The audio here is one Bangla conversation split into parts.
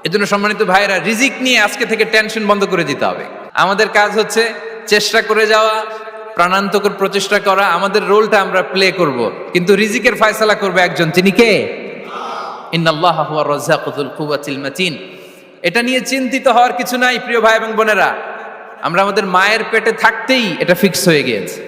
এজন্য সম্মানিত ভাইরা, রিজিক নিয়ে আজকে থেকে টেনশন বন্ধ করে দিতে হবে। আমাদের কাজ হচ্ছে চেষ্টা করে যাওয়া, প্রাণান্তকর প্রচেষ্টা করা। আমাদের রোলটা আমরা প্লে করব, কিন্তু রিজিকের ফয়সালা করবে একজন, তিনি কে? ইন্নাল্লাহা হুয়া রাজ্জাকু যুল কুওয়াতিল মাতিন। এটা নিয়ে চিন্তিত হওয়ার কিছু নাই প্রিয় ভাই এবং বোনেরা। আমরা আমাদের মায়ের পেটে থাকতেই এটা ফিক্স হয়ে গিয়েছে।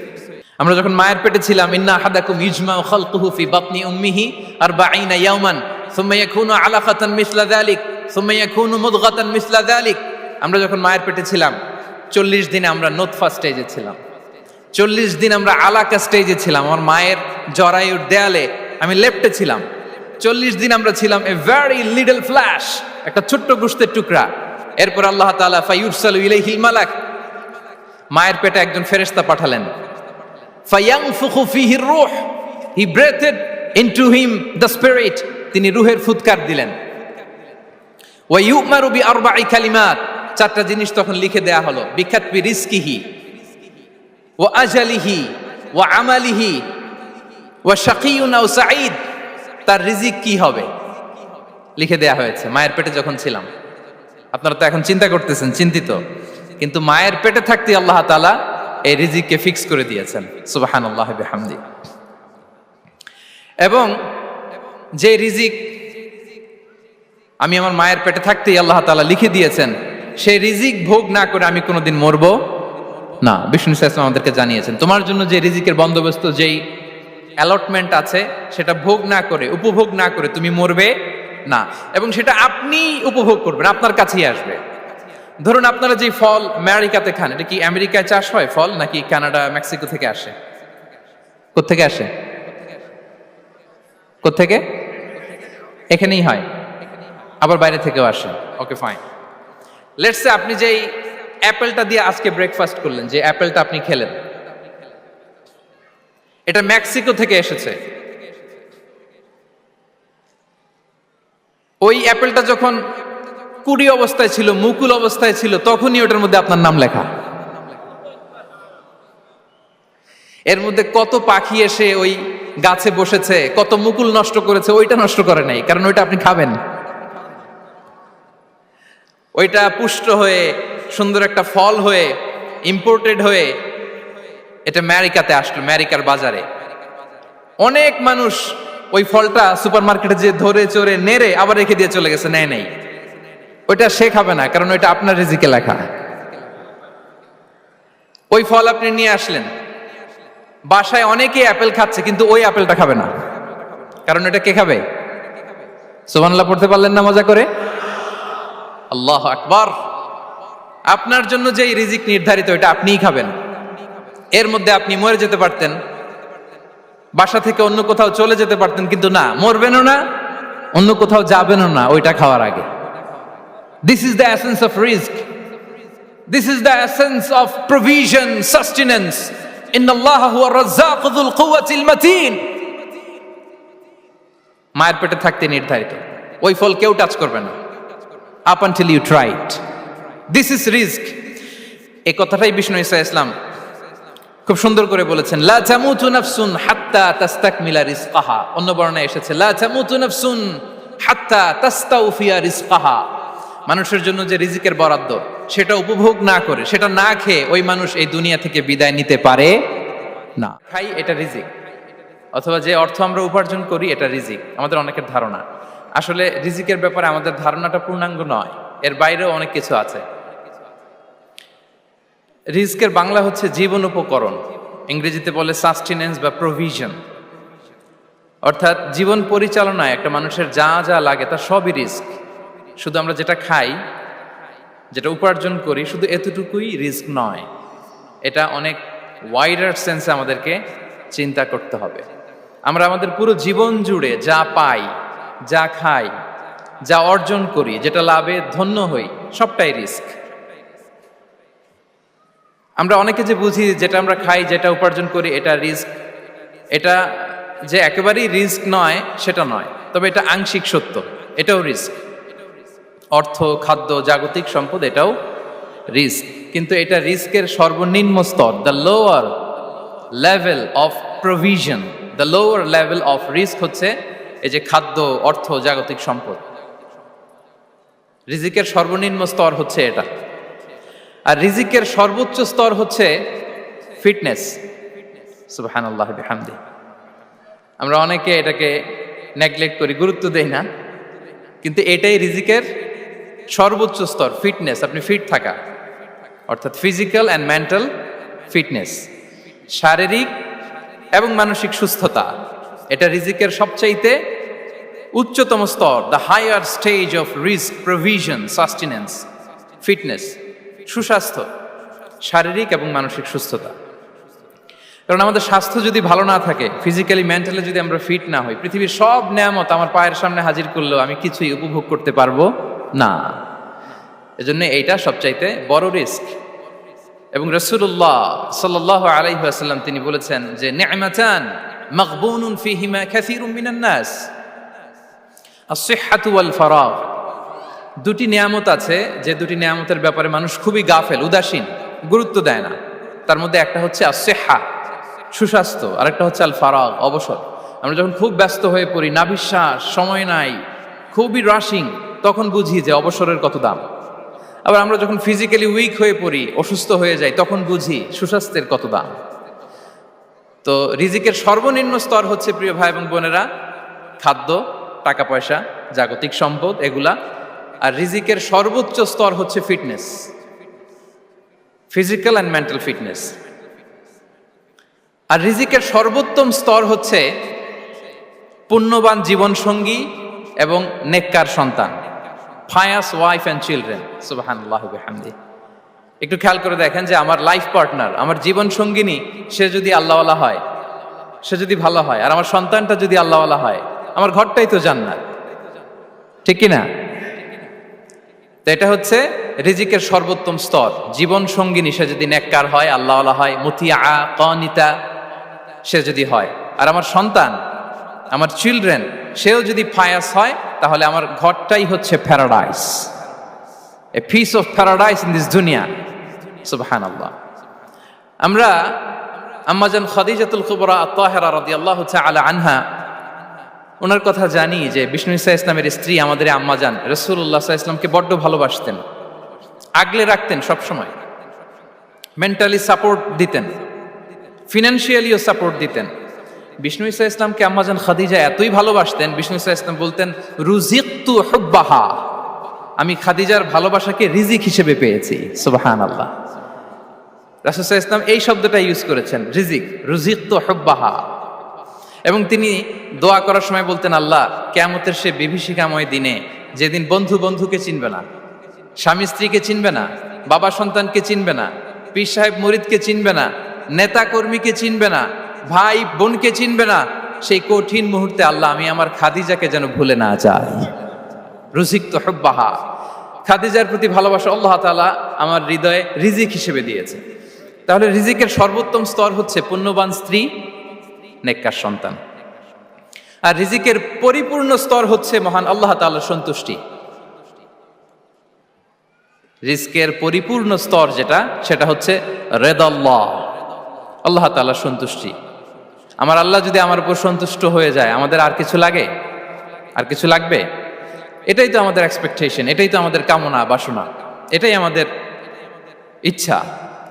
আমরা যখন মায়ের পেটে ছিলাম, ইন্না আহাদাকুম ইজমাউ খালকুহু ফি বাতনি উম্মিহি 40 ইয়াওমান সুম্মা ইয়াকুনু আলাকাতান মিসলা যালিক সুম্মা ইয়াকুনু মুদগাতান মিসলা যালিক। আমরা যখন মায়ের পেটে ছিলাম 40 দিন আমরা নুতফা স্টেজে ছিলাম, 40 দিন আমরা আলাকা স্টেজে ছিলাম। আমার মায়ের জরায়ুর দেয়ালে আমি লেপ্টে ছিলাম। 40 দিন আমরা ছিলাম এ ভেরি লিটল ফ্ল্যাশ, একটা ছোট্ট গোশতের টুকরা। এরপর আল্লাহ তাআলা ফায়ুরসালু ইলাইহিল মালাক, মায়ের পেটে একজন ফেরেশতা পাঠালেন। ফায়ানফুখু ফিহির রূহ, he breathed into him the spirit, তিনি রূহের ফুৎকার দিলেন। ওয়া ইউমারু বিআরবা'i কালিমাত, চারটা জিনিস তখন লিখে দেয়া হলো। বিকাতবি রিজকিহি ওয়া আজালিহি ওয়া আমালিহি ওয়া শাকিয়ুন আও সাঈদ, তার রিজিক কি হবে লিখে দেয়া হয়েছে মায়ের পেটে যখন ছিলাম। আপনারা তো এখন চিন্তা করতেছেন, চিন্তিত, কিন্তু মায়ের পেটে থাকতে আল্লাহ তাআলা এই রিজিককে ফিক্স করে দিয়েছেন। সুবহানাল্লাহি ওয়া বিহামদি। এবং যে রিজিক আমি আমার মায়ের পেটে থাকতেই আল্লাহ তাআলা লিখে দিয়েছেন, সেই রিজিক ভোগ না করে আমি কোনোদিন মরবো না। বিষ্ণু ইসলাম আমাদেরকে জানিয়েছেন, তোমার জন্য যে রিজিকের বন্দোবস্ত, যেই অ্যালটমেন্ট আছে, সেটা ভোগ না করে, উপভোগ না করে তুমি মরবে না। এবং সেটা আপনি উপভোগ করবেন, আপনার কাছেই আসবে। ধরুন আপনারা যে ফল আমেরিকাতে খান, এটা কি আমেরিকায় চাষ হয় ফল, নাকি কানাডা মেক্সিকো থেকে আসে? কোত্থেকে আসে? কোত্থেকে? এখানেই হয়, আবার বাইরে থেকেও আসে। Okay fine. লেটস সে আপনি যেই অ্যাপেলটা দিয়ে আজকে ব্রেকফাস্ট করলেন, যে অ্যাপেলটা আপনি খেলেন, এটা মেক্সিকো থেকে এসেছে। ওই অ্যাপেলটা যখন কুড়ি অবস্থায় ছিল, মুকুল অবস্থায় ছিল, তখনই ওটার মধ্যে আপনার নাম লেখা। এর মধ্যে কত পাখি এসে ওই গাছে বসেছে, কত মুকুল নষ্ট করেছে, ওইটা নষ্ট করে নাই, কারণ ওইটা আপনি খাবেন। ওইটা পুষ্ট হয়ে সুন্দর একটা ফল হয়ে ইম্পোর্টেড হয়ে এটা আমেরিকাতে আসলো, আমেরিকার বাজারে। অনেক মানুষ ওই ফলটা সুপার মার্কেটে যে ধরে চড়ে নেড়ে আবার রেখে দিয়ে চলে গেছে, নেয় নেই। ওইটা সে খাবে না, কারণ ওইটা আপনার রিজিকে লেখা। ওই ফল আপনি নিয়ে আসলেন, বাসায় অনেকেই অ্যাপেল খাচ্ছে, কিন্তু ওই অ্যাপেলটা খাবে না, কারণ এটা কে খাবে? সুবহানাল্লাহ পড়তে পারলেন না মজা করে? আল্লাহু আকবার। আপনার জন্য যেই রিজিক নির্ধারিত, ওইটা আপনিই খাবেন। এর মধ্যে আপনি মরে যেতে পারতেন, বাসা থেকে অন্য কোথাও চলে যেতে পারতেন, কিন্তু না, মরবেনও না, অন্য কোথাও যাবেনও না ওইটা খাওয়ার আগে। This is the essence of risk, this is the essence of provision, sustenance. ইন্নাল্লাহা হুয়া রাজ্জাকু যুল কুওয়াতিল মাতিন। মায়ের পেটে থাকতে নির্ধারিত, ওই ফল কেউ টাচ করবে না up until you try it. This is risk. এই কথাটাই বিষ্ণু ঈসা ইসলাম খুব সুন্দর করে বলেছেন, লা তামুতু নাফসুন হাত্তা তাস্তাকমিলা রিজকাহা। অন্য বর্ণনায় এসেছে লা তামুতু নাফসুন হাত্তা তাস্তাউফিয়া রিজকাহা। মানুষের জন্য যে রিজিকের বরাদ্দ, সেটা উপভোগ না করে, সেটা না খেয়ে ওই মানুষ এই দুনিয়া থেকে বিদায় নিতে পারে না। খাই, এটা রিজিক। অথবা যে অর্থ আমরা উপার্জন করি, এটা রিজিক। আমাদের অনেকের ধারণা, আসলে রিজিকের ব্যাপারে আমাদের ধারণাটা পূর্ণাঙ্গ নয়, এর বাইরেও অনেক কিছু আছে। রিস্কের বাংলা হচ্ছে জীবন উপকরণ, ইংরেজিতে বলে সাস্টেনেন্স বা প্রভিশন। অর্থাৎ জীবন পরিচালনায় একটা মানুষের যা যা লাগে তার সবই রিস্ক। শুধু আমরা যেটা খাই, যেটা উপার্জন করি, শুধু এতটুকুই রিস্ক নয়। এটা অনেক ওয়াইডার সেন্সে আমাদেরকে চিন্তা করতে হবে। আমরা আমাদের পুরো জীবন জুড়ে যা পাই, যা খাই, যা অর্জন করি, যেটা লাভে ধন্য হই, সবটাই রিস্ক। আমরা অনেকে যে বুঝি যেটা আমরা খাই, যেটা উপার্জন করি, এটা রিস্ক, এটা যে একেবারেই রিস্ক নয় সেটা নয়, তবে এটা আংশিক সত্য, এটাও রিস্ক। অর্থ, খাদ্য, জাগতিক সম্পদ, এটাও রিস্ক, কিন্তু এটা রিস্কের সর্বনিম্ন স্তর। The lower level of provision, the lower level of risk হচ্ছে এই যে খাদ্য, অর্থ, জাগতিক সম্পদ। রিজিকের সর্বনিম্ন স্তর হচ্ছে এটা। আর রিজিকের সর্বোচ্চ স্তর হচ্ছে ফিটনেস। সুবহানাল্লাহ বিহামদি। আমরা অনেকে এটাকে নেগলেক্ট করি, গুরুত্ব দেই না, কিন্তু এটাই রিজিকের সর্বোচ্চ স্তর, ফিটনেস। আপনি ফিট থাকা, অর্থাৎ ফিজিক্যাল অ্যান্ড মেন্টাল ফিটনেস, শারীরিক এবং মানসিক সুস্থতা, এটা রিজিকের সবচাইতে উচ্চতম স্তর, the higher stage of risk provision sustenance. Fitness, সুস্বাস্থ্য, শারীরিক এবং মানসিক সুস্থতা। কারণ আমাদের স্বাস্থ্য যদি ভালো না থাকে, ফিজিক্যালি মেন্টালি যদি আমরা ফিট না হই, পৃথিবীর সব নেয়ামত আমার পায়ের সামনে হাজির করলেও আমি কিছুই উপভোগ করতে পারবো না। এজন্য এইটা সবচাইতে বড় রিস্ক। এবং রাসূলুল্লাহ সাল্লাল্লাহু আলাইহি ওয়াসাল্লাম তিনি বলেছেন যে নি'মাতান মাগবুনুন ফীহিমা কাসীরুম মিনান নাস, আস-সিহহাতু ওয়াল ফারাগ। দুটি নিয়ামত আছে যে দুটি নিয়ামতের ব্যাপারে মানুষ খুবই গাফেল, উদাসীন, গুরুত্ব দেয় না। তার মধ্যে একটা হচ্ছে আস-সিহহা, সুস্বাস্থ্য, আর একটা হচ্ছে আল ফারাগ, অবসর। আমরা যখন খুব ব্যস্ত হয়ে পড়ি, নাভিশ্বাস, সময় নাই, খুবই রাশিং, তখন বুঝি যে অবসরের কত দাম। আবার আমরা যখন ফিজিক্যালি উইক হয়ে পড়ি, অসুস্থ হয়ে যাই, তখন বুঝি সুস্বাস্থ্যের কত দাম। তো রিজিকের সর্বনিম্ন স্তর হচ্ছে, প্রিয় ভাই এবং বোনেরা, খাদ্য, টাকা পয়সা, জাগতিক সম্পদ, এগুলা। আর রিজিকের সর্বোচ্চ স্তর হচ্ছে fitness, physical and mental fitness. আর রিজিকের সর্বোত্তম স্তর হচ্ছে পুণ্যবান জীবন সঙ্গী এবং নেককার সন্তান, pious wife and children. সুবহানাল্লাহ বিহামদি। একটু খেয়াল করে দেখেন যে আমার লাইফ পার্টনার, আমার জীবন সঙ্গিনী, সে যদি আল্লাহওয়ালা হয়, সে যদি ভালো হয়, আর আমার সন্তানটা যদি আল্লাহওয়ালা হয়, আমার ঘরটাই তো জান্নাত, ঠিক কি না? তো এটা হচ্ছে রিজিকের সর্বোত্তম স্তর। জীবন সঙ্গিনী সে যদি নেককার হয়, আল্লাহওয়ালা হয়, মুতিয়া কানিতা সে যদি হয়, আর আমার সন্তান, আমার চিলড্রেন, সেও যদি ফায়াস হয়, তাহলে আমার ঘরটাই হচ্ছে paradise, a piece of paradise in this দুনিয়া। সুবহানাল্লাহ। আমরা আম্মাজান খাদিজাতুল কুবরা আত-তাহিরা রাদিয়াল্লাহু তাআলা আনহা, ওনার কথা জানি যে বিষ্ণু ঈসা ইসলামের স্ত্রী আমাদের আম্মাজান রাসূলুল্লাহ সাল্লাল্লাহু আলাইহি ওয়াসাল্লামকে বড্ড ভালোবাসতেন, আগলে রাখতেন সব সময়, মেন্টালি সাপোর্ট দিতেন, ফিনান্সিয়ালিও সাপোর্ট দিতেন। বিষ্ণু ঈসা ইসলামকে আম্মাজান খাদিজা এতই ভালোবাসতেন, বিষ্ণু ঈসা ইসলাম বলতেন রুজিকতু হুব্বাহা, আমি খাদিজার ভালোবাসাকে রিজিক হিসেবে পেয়েছি। সুবহানাল্লাহ। রাসূল সাল্লাল্লাহু আলাইহি ওয়াসাল্লাম এই শব্দটা ইউজ করেছেন, রিজিক, রুজিকতু হুব্বাহা। এবং তিনি দোয়া করার সময় বলতেন, আল্লাহ, কিয়ামতের সে বিভীষিকাময় দিনে, যেদিন বন্ধু বন্ধুকে চিনবে না, স্বামী স্ত্রীকে চিনবে না, বাবা সন্তানকে চিনবে না, পীর সাহেব মুরিদকে চিনবে না, নেতা কর্মীকে চিনবে না, ভাই বোনকে চিনবে না, সেই কঠিন মুহূর্তে আল্লাহ, আমি আমার খাদিজাকে যেন ভুলে না যাই। রুজিকতু হুব্বাহা, খাদিজার প্রতি ভালোবাসা আল্লাহ তাআলা আমার হৃদয়ে রিজিক হিসেবে দিয়েছে। তাহলে রিজিকের সর্বোত্তম স্তর হচ্ছে পুণ্যবান স্ত্রী, নেককার সন্তান। আর রিজিকের পরিপূর্ণ স্তর হচ্ছে মহান আল্লাহ তাআলার সন্তুষ্টি। রিজকের পরিপূর্ণ স্তর যেটা, সেটা হচ্ছে রিদাল্লাহ, আল্লাহ তাআলার সন্তুষ্টি। আমার আল্লাহ যদি আমার উপর সন্তুষ্ট হয়ে যায়, আমাদের আর কিছু লাগে? আর কিছু লাগবে? এটাই তো আমাদের এক্সপেকটেশন, এটাই তো আমাদের কামনা বাসনা, এটাই আমাদের ইচ্ছা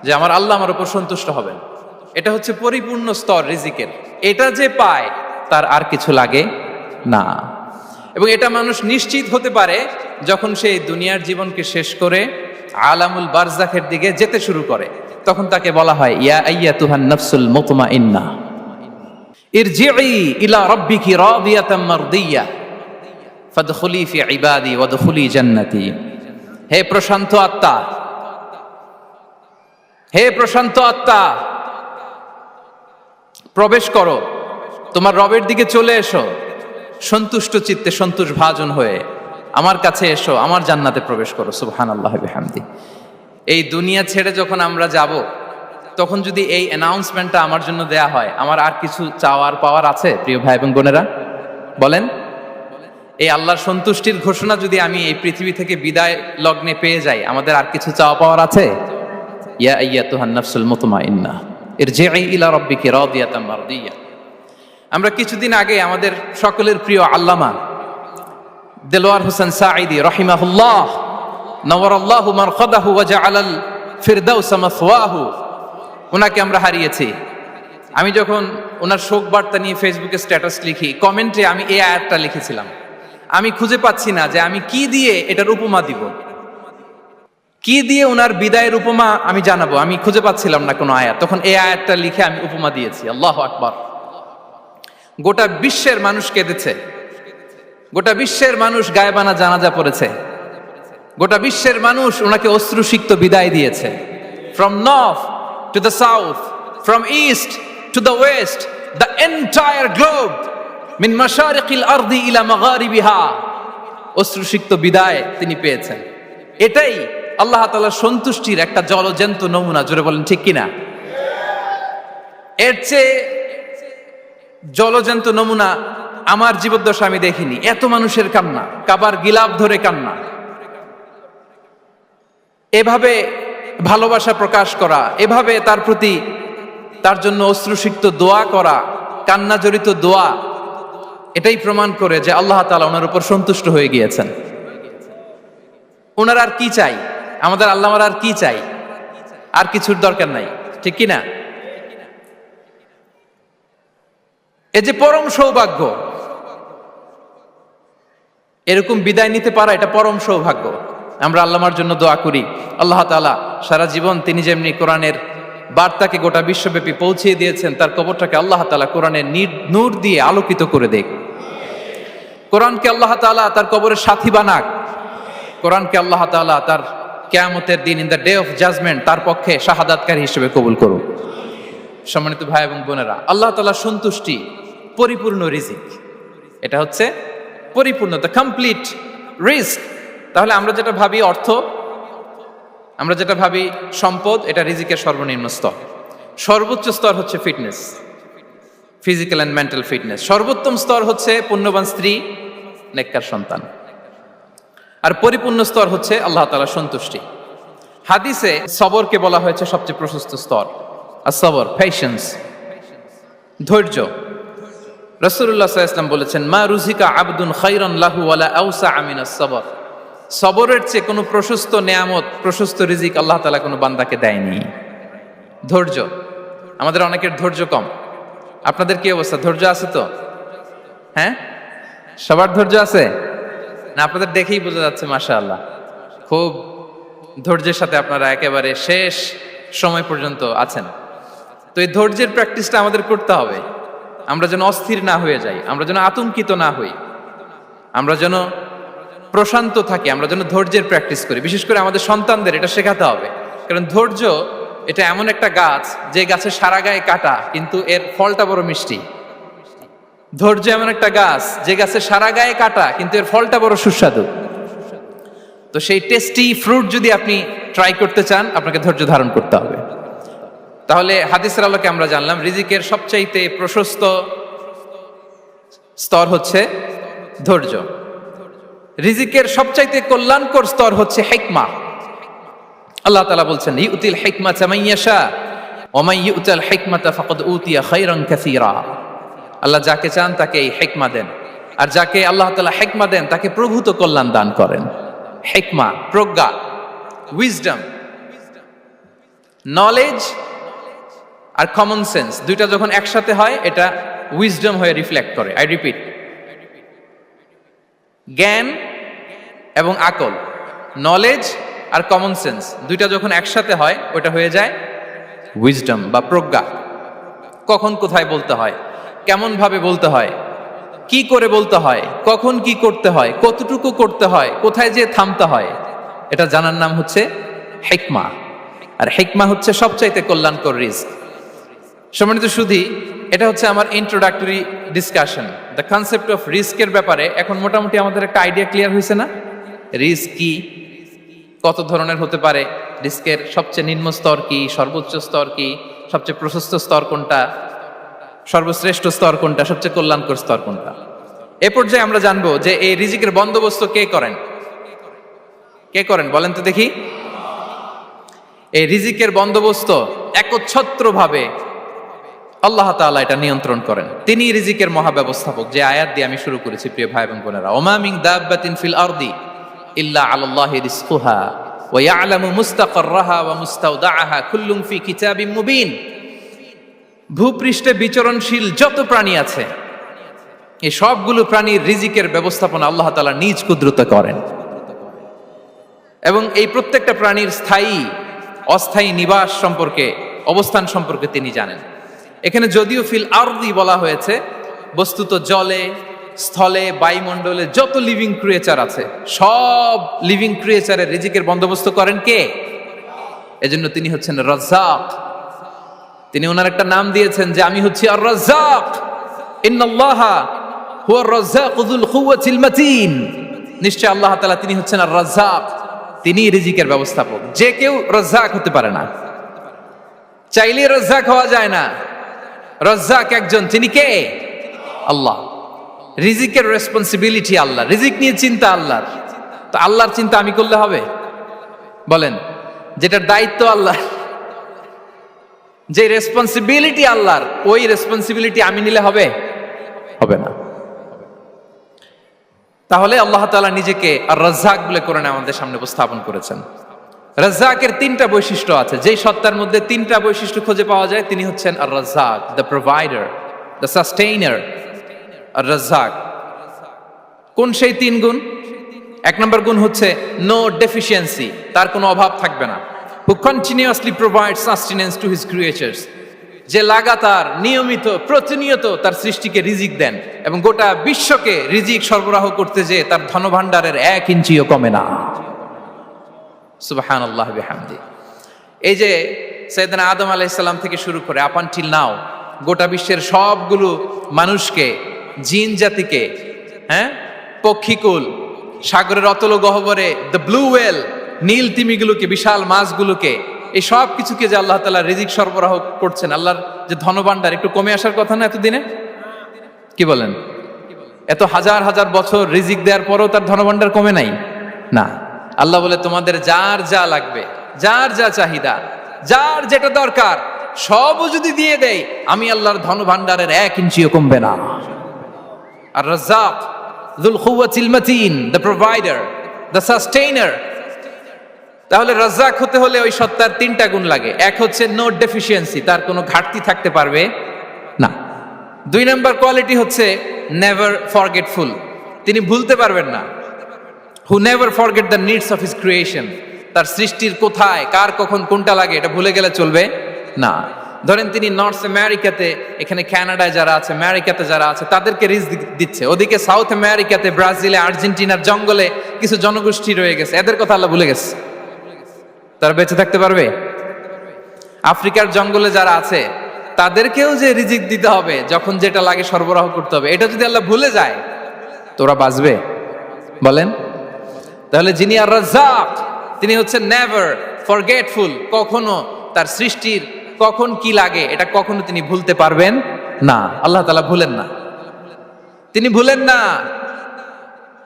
যে আমার আল্লাহ আমার উপর সন্তুষ্ট হবেন। এটা হচ্ছে পরিপূর্ণ স্তর রিজিকের। এটা যে পায় তার আর কিছু লাগে না। এবং এটা মানুষ নিশ্চিত হতে পারে যখন সে দুনিয়ার জীবনকে শেষ করে আলামুল বারজাখের দিকে যেতে শুরু করে। তখন তাকে বলা হয়, ইয়া আইয়াতুহান নাফসুল মুতমাইন্নাহ ইরজিই ইলা রাব্বিকি রাদিয়াতাম মারদিয়া ফাদখুলি ফি ইবাদি ওয়াদখুলি জান্নাতি। হে প্রশান্ত আত্মা, হে প্রশান্ত আত্মা, প্রবেশ করো, তোমার রবের দিকে চলে এসো, সন্তুষ্ট চিত্তে, সন্তোষ ভাজন হয়ে আমার কাছে এসো, আমার জান্নাতে প্রবেশ করো। সুবহানাল্লাহ বিহামদি। এই দুনিয়া ছেড়ে যখন আমরা যাব, তখন যদি এই অ্যানাউন্সমেন্টটা আমার জন্য দেয়া হয়, আমার আর কিছু চাওয়ার পাওয়ার আছে? প্রিয় ভাই এবং বোনেরা বলেন, এই আল্লাহর সন্তুষ্টির ঘোষণা যদি আমি এই পৃথিবী থেকে বিদায় লগ্নে পেয়ে যাই, আমাদের আর কিছু চাওয়া পাওয়ার আছে? ইয়া আইয়াতুহান নাফসুল মুতমাইন্নাহ ইরজিই ইলা রাব্বিকি রাদিয়াতাম মারদিয়া। আমরা কিছুদিন আগে আমাদের সকলের প্রিয় আল্লামা দেলোয়ার হোসেন সাঈদী রাহিমাহুল্লাহ নাওয়ারাল্লাহু মারখাদাহু ওয়া জাআলাল ফিরদাউসা মাসওয়াহু। ওনাকে আমরা হারিয়েছি। আমি যখন ওনার শোক বার্তা নিয়ে ফেসবুকে স্ট্যাটাস লিখি, কমেন্টে আমি এই আয়াতটা লিখেছিলাম। আমি খুঁজে পাচ্ছি না যে আমি কি দিয়ে এটার উপমা দিব, কি দিয়ে ওনার বিদায়ের উপমা আমি জানাবো। আমি খুঁজে পাচ্ছিলাম না কোনো আয়াত। তখন এই আয়াতটা লিখে আমি উপমা দিয়েছি। আল্লাহু আকবার। গোটা বিশ্বের মানুষ কেঁদেছে, গোটা বিশ্বের মানুষ গায়েবানা জানাজা পড়েছে, গোটা বিশ্বের মানুষ ওনাকে অশ্রুসিক্ত বিদায় দিয়েছে। From north to the south, from east to the west, the entire globe, মিন মাশারিকিল আরদি ইলা মাগারিবিহা, অশ্রুসিক্ত বিদায় তিনি পেয়েছেন। এটাই আল্লাহ তাআলার সন্তুষ্টির একটা জলজ্যান্ত নমুনা। জোরে বলেন ঠিক কিনা? এর চেয়ে জলজ্যান্ত নমুনা আমার জীবদ্দশা আমি দেখিনি। এত মানুষের কান্না, কাবার গিলাফ ধরে কান্না, এভাবে ভালোবাসা প্রকাশ করা, এভাবে তার প্রতি তার জন্য অশ্রুসিক্ত দোয়া করা, কান্না জড়িত দোয়া, এটাই প্রমাণ করে যে আল্লাহ তাআলা ওনার উপর সন্তুষ্ট হয়ে গিয়েছেন। ওনার আর কি চাই? আমাদের আল্লাহর আর কি চাই? আর কিছুর দরকার নাই, ঠিক কিনা? এ যে পরম সৌভাগ্য, এরকম বিদায় নিতে পারা এটা পরম সৌভাগ্য। আমরা আল্লাহর জন্য দোয়া করি, আল্লাহ তাআলা সারা জীবন তিনি যেমনি কোরআনের বার্তাকে গোটা বিশ্বব্যাপী পৌঁছিয়ে দিয়েছেন, তার কবরটাকে আল্লাহ তাআলা কোরআনের নূর দিয়ে আলোকিত করে দেখ। কোরআনকে আল্লাহ তাআলা তার কবরের সাথী বানাক। কোরআনকে আল্লাহ তাআলা তার কিয়ামতের দিন, in the day of judgement, তার পক্ষে শাহাদাতকারী হিসেবে কবুল করুক। সম্মানিত ভাই এবং বোনেরা, আল্লাহ তাআলার সন্তুষ্টি পরিপূর্ণ রিজিক। এটা হচ্ছে পরিপূর্ণ, দ্য কমপ্লিট রিস্ক। তাহলে আমরা যেটা ভাবি অর্থ, আমরা যেটা ভাবি সম্পদ, এটা রিজিকের সর্বনিম্ন স্তর। সর্বোচ্চ স্তর হচ্ছে fitness, physical and mental fitness. সর্বোত্তম স্তর হচ্ছে পুণ্যবান স্ত্রী, নেককার সন্তান। আর পরিপূর্ণ স্তর হচ্ছে আল্লাহ তাআলার সন্তুষ্টি। হাদিসে সবরকে বলা হয়েছে সবচেয়ে প্রশস্ত স্তর। আর সবর, পেশেন্স, ধৈর্য। রাসূলুল্লাহ সাল্লাল্লাহু আলাইহি ওয়াসাল্লাম বলেছেন, মা রুজিকা আবদুন খায়রান লাহু ওয়ালা আওসা মিনাস সবর। সবরের চেয়ে কোনো প্রশস্ত নেয়ামত, প্রশস্ত রিজিক আল্লাহ তাআলা কোনো বান্দাকে দেয়নি। ধৈর্য। আমাদের অনেকের ধৈর্য কম। আপনাদের কি অবস্থা? ধৈর্য আছে তো? হ্যাঁ, সবার ধৈর্য আছে না? আপনাদের দেখেই বোঝা যাচ্ছে মাশাআল্লাহ, খুব ধৈর্যের সাথে আপনারা একেবারে শেষ সময় পর্যন্ত আছেন। তো এই ধৈর্যের প্র্যাকটিসটা আমাদের করতে হবে। আমরা যেন অস্থির না হয়ে যাই, আমরা যেন আতঙ্কিত না হই, আমরা যেন প্রশান্ত থাকি, আমরা যেন ধৈর্যের প্র্যাকটিস করি। বিশেষ করে আমাদের সন্তানদের এটা শেখাতে হবে। কারণ ধৈর্য এটা এমন একটা গাছ, যে গাছের সারা গায়ে কাটা কিন্তু এর ফলটা বড় মিষ্টি। ধৈর্য এমন একটা গাছ, যে গাছের সারা গায়ে কাটা কিন্তু এর ফলটা বড় সুস্বাদু। তো সেই টেস্টি ফ্রুট যদি আপনি ট্রাই করতে চান, আপনাকে ধৈর্য ধারণ করতে হবে। তাহলে হাদিসের আলোকে আমরা জানলাম রিজিকের সবচাইতে প্রশস্ত স্তর হচ্ছে ধৈর্য। রিজিকের সবচাইতে কল্যাণকর স্তর হচ্ছে হিকমা। আল্লাহ তাআলা বলছেন, ইউতিল হিকমাতা মান ইয়াশা ওয়া মান ইউতাল হিকমাতা ফাকাদ উতিয়া খায়রান কাসীরা। আল্লাহ যাকে চান তাকে এই হিকমা দেন, আর যাকে আল্লাহ তাআলা হিকমা দেন তাকে প্রভূত কল্যাণ দান করেন। হিকমা, প্রজ্ঞা, উইজডম, নলেজ আর কমন সেন্স, দুইটা যখন একসাথে হয় এটা উইজডম হয়ে রিফ্লেক্ট করে। আই রিপিট, জ্ঞান এবং আকল, নলেজ আর কমন সেন্স, দুইটা যখন একসাথে হয় ওটা হয়ে যায় উইজডম বা প্রজ্ঞা। কখন কোথায় বলতে হয়, কেমন ভাবে বলতে হয়, কি করে বলতে হয়, কখন কি করতে হয়, কতটুকু করতে হয়, কোথায় যে থামতে হয়, এটা জানার নাম হচ্ছে হিকমা। আর হিকমা হচ্ছে সবচাইতে কল্যাণকর রিস্ক। সম্মানিত সুধী, এটা হচ্ছে আমার introductory discussion. The concept of রিস্কের ব্যাপারে এখন মোটামুটি আমাদের একটা আইডিয়া ক্লিয়ার হয়েছে না? রিস্ক কি, কত ধরনের হতে পারে, রিস্কের সবচেয়ে নিম্ন স্তর কি, সর্বোচ্চ স্তর কি, সবচেয়ে প্রশস্ত স্তর কোনটা, সর্বশ্রেষ্ঠ স্তর কোনটা, সবচেয়ে কল্যাণকর স্তর কোনটা। এ পর্যায়ে আমরা জানবো যে এই রিজিকের বন্দোবস্ত কে করেন। কে করেন বলেন তো দেখি? এই রিজিকের বন্দোবস্ত একচ্ছত্রভাবে আল্লাহ তাআলা এটা নিয়ন্ত্রণ করেন। তিনি রিজিকের মহাব্যবস্থাপক। যে আয়াত দিয়ে আমি শুরু করেছি প্রিয় ভাই এবং বোনেরা, ওমা মিন দাব্বাতিন ফিল আরদি ইল্লা আলাল্লাহি রিজকুহা ওয়া ইয়ালামু মুস্তাকাররাহা ওয়া মুস্তাওদাআহা কুল্লুম ফি কিতাবিম মুবিন। ভূপৃষ্ঠে বিচরণশীল যত প্রাণী আছে এই সবগুলো প্রাণীর রিজিকের ব্যবস্থাপনা আল্লাহ তাআলা নিজ কুদরতে করেন, এবং এই প্রত্যেকটা প্রাণীর স্থায়ী অস্থায়ী নিবাস সম্পর্কে, অবস্থান সম্পর্কে তিনি জানেন। এখানে যদিও ফিল আরদি বলা হয়েছে, বস্তুত জলে, স্থলে, বায়ুমণ্ডলে যত লিভিং ক্রিয়েচার আছে সব লিভিং ক্রিয়েচারের রিজিকের বন্দোবস্ত করেন কে? এজন্য তিনি হচ্ছেন রাজ্জাক। তিনি ওনার একটা নাম দিয়েছেন যে আমি হচ্ছি আর রাজ্জাক, ইন্নাল্লাহা হুয়ার রাজ্জাকু যুল কুওয়াতিল মাতিন। নিশ্চয় আল্লাহ তাআলা তিনি হচ্ছেন আর রাজ্জাক, তিনি রিজিকের ব্যবস্থাপক। যে কেউ রাজ্জাক হতে পারে না, চাইলে রাজ্জাক হওয়া যায় না। রাজ্জাক একজন, তিনি কে? আল্লাহ। রিজিকের রেসপন্সিবিলিটি আল্লাহ, রিজিক নিয়ে চিন্তা আল্লাহর। তো আল্লাহর চিন্তা আমি করলে হবে? বলেন, যেটার দায়িত্ব আল্লাহ, যে রেসপন্সিবিলিটি আল্লাহর, ওই রেসপন্সিবিলিটি আমি নিলে হবে? হবে না। তাহলে আল্লাহ তাআলা নিজেকে আর রাজ্জাক বলে কোরআনে আমাদের সামনে উপস্থাপন করেছেন। রাজ্জাকের তিনটা বৈশিষ্ট্য আছে, যেই সত্তার মধ্যে তিনটা বৈশিষ্ট্য খুঁজে পাওয়া যায় তিনি হচ্ছেন আর রাজ্জাক, দ্য প্রোভাইডার, দ্য সাস্টেইনার। আর রাজ্জাক কোন সেই তিন গুণ? এক নম্বর গুণ হচ্ছে নো ডেফিসিয়েন্সি, তার কোনো অভাব থাকবে না। হু continuously provide sustenance to his creatures, যে লাগাতার, নিয়মিত, প্রতিনিয়ত তার সৃষ্টিকে রিজিক দেন এবং গোটা বিশ্বকে রিজিক সরবরাহ করতে যে তার ধনভাণ্ডারের 1 ইঞ্চিও কমে না। সুবহানাল্লাহ বিহামদি। এই যে সাইয়েদনা আদম আলাইহিস সালাম থেকে শুরু করে আপ আনটিল নাও গোটা বিশ্বের সবগুলো মানুষকে, জিন জাতিকে, পক্ষীকুল, সাগরের অতল গহ্বরে দ্য ব্লু ওয়েল, নীল তিমিগুলোকে, বিশাল মাছগুলোকে, এই সব কিছুকে যে আল্লাহ তাআলা রিজিক সরবরাহ করছেন, আল্লাহর যে ধনভাণ্ডার একটু কমে আসার কথা না এতদিনে? কি বলেন? এত হাজার হাজার বছর রিজিক দেওয়ার পরেও তার ধনভাণ্ডার কমে নাই না। আল্লাহ বলে তোমাদের যার যা লাগবে, যার যা চাহিদা, যার যেটা দরকার সবও যদি দিয়ে দেয়, আমি আল্লাহর ধনভাণ্ডারের 1 ইঞ্চিও কমবে না। আর Razzak যুল কুওয়াতিল মাতিন, the provider, the sustainer. তাহলে রাজ্জাক হতে হলে ওই সত্তার তিনটা গুণ লাগে। এক হচ্ছে নো ডেফিসিয়েন্সি, তার কোনো ঘাটতি থাকতে পারবে না। 2 নম্বর কোয়ালিটি হচ্ছে নেভার ফরগেটফুল, তিনি ভুলতে পারবেন না। Who never forget the needs of his creation, তার সৃষ্টির কোথায়, কার, কখন, কোনটা লাগে এটা ভুলে গেলে চলবে না। ধরেন তিনি নর্থ আমেরিকাতে, এখানে কানাডায় যারা আছে, আমেরিকাতে যারা আছে, তাদেরকে রিজিক দিচ্ছে। ওদিকে সাউথ আমেরিকাতে, ব্রাজিলে, আর্জেন্টিনার জঙ্গলে কিছু জনগোষ্ঠী রয়ে গেছে, এদের কথা আল্লাহ ভুলে গেছে। তারা বেঁচে থাকতে পারবে? আফ্রিকার জঙ্গলে যারা আছে তাদেরকেও যে রিজিক দিতে হবে, যখন যেটা লাগে সরবরাহ করতে হবে, এটা যদি আল্লাহ ভুলে যায় তোরা বাঁচবে? বলেন। তাহলে যিনি আর রাজ্জাক তিনি হচ্ছেন নেভার ফরগেটফুল, কখনো তার সৃষ্টির কখন কি লাগে এটা কখনো তিনি ভুলতে পারবেন না। আল্লাহ তাআলা ভুলেন না, তিনি ভুলেন না,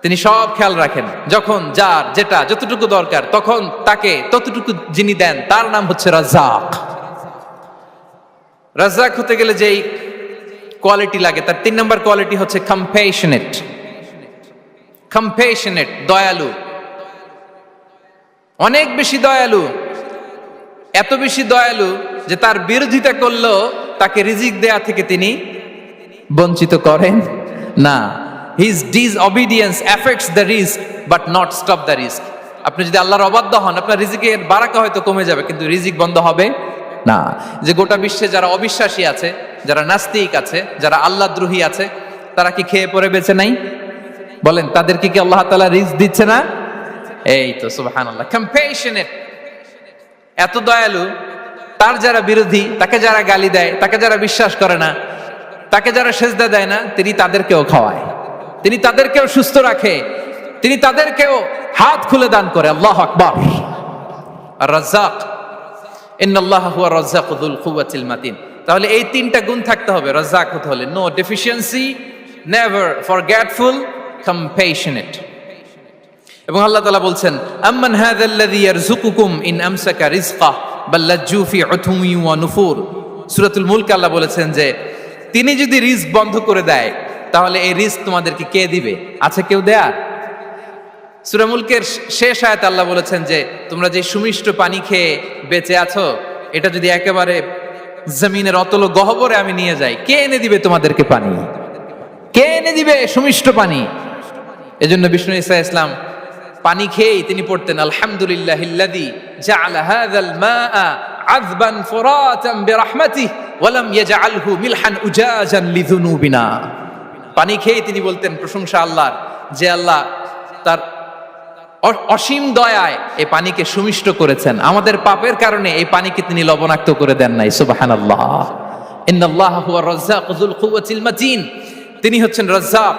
তিনি সব খেয়াল রাখেন। যখন যার যেটা যতটুকু দরকার তখন তাকে ততটুকু যিনি দেন তার নাম হচ্ছে রাজ্জাক। রাজ্জাক হতে গেলে যেই কোয়ালিটি লাগে তার 3 নম্বর কোয়ালিটি হচ্ছে কম্প্যাশনেট। কম্প্যাশনেট, দয়ালু, অনেক বেশি দয়ালু। এত বেশি দয়ালু যে তার বিরোধিতা করলেও তাকে রিজিক দেয়া থেকে তিনি বঞ্চিত করেন না। His disobedience affects the risk but not stop the risk. আপনি যদি আল্লাহর অবাধ্য হন, আপনার রিজিকের বারাকা হয়তো কমে যাবে কিন্তু রিজিক বন্ধ হবে না। যে গোটা বিশ্বে যারা অবিশ্বাসী আছে, যারা নাস্তিক আছে, যারা আল্লাহদ্রোহী আছে, তারা কি খেয়ে পরে বেঁচে নাই? বলেন, তাদেরকে কি আল্লাহ তাআলা রিজিক দিচ্ছে না? এই তো সুবহানাল্লাহ। কম্প্যাশনেট, এত দয়ালু, তার যারা বিরোধী, তাকে যারা গালি দেয়, তাকে যারা বিশ্বাস করে না, তাকে যারা সেজদা দেয় না, তিনি তাদেরকেও খাওয়ায়, তিনি তাদেরকেও সুস্থ রাখে, তিনি তাদেরকেও হাত খুলে দান করে। আল্লাহু আকবার। আর রাজ্জাক, ইন্নাল্লাহা হুয়া রাজ্জাকু যুল কুওয়াতিল মাতিন। তাহলে এই 3টা গুণ থাকতে হবে রাজ্জাক হতে হলে: no deficiency, never forgetful, compassionate. এবং আল্লাহ তাআলা বলছেন, আম্মান হাযাল্লাযী ইয়ারযুকুকুম ইন আমসাকা রিজকাহ বাল লাজ্জু ফি উতুমি ওয়া নুফুর। সূরাতুল মুলক আল্লাহ বলেছেন যে তিনি যদি রিজক বন্ধ করে দেয় তাহলে এই রিজক তোমাদেরকে কে দিবে? আছে কেউ দেয়ার? সূরা মুলকের শেষ আয়াতে আল্লাহ বলেছেন যে তোমরা যে সুমিষ্ট পানি খেয়ে বেঁচে আছো, এটা যদি একেবারে জমিনের অতল গহ্বরে আমি নিয়ে যাই, কে এনে দিবে তোমাদেরকে পানি? কে এনে দিবে সুমিষ্ট পানি? এজন্য বিষ্ণু ঈসা ইসলাম পানি খেয়েই তিনি পড়তেন আলহামদুলিল্লাহিল্লাযী জাআলা হাযাল মাআ আযবান ফুরাতান বিরাহমাতিহি ওয়া লাম ইয়াজআলহু মিলহান উজাজান লিযুনুবিনা। পানি খেয়েই তিনি বলতেন প্রশংসা আল্লাহর, যে আল্লাহ তার অসীম দয়ায় এই পানিকে সুমিষ্ট করেছেন, আমাদের পাপের কারণে এই পানিকে তিনি লবণাক্ত করে দেন নাই। সুবহানাল্লাহ। ইন্নাল্লাহা হুয়া রাজ্জাকু যুল কুওয়াতিল মাতিন। তিনি হচ্ছেন রাজ্জাক,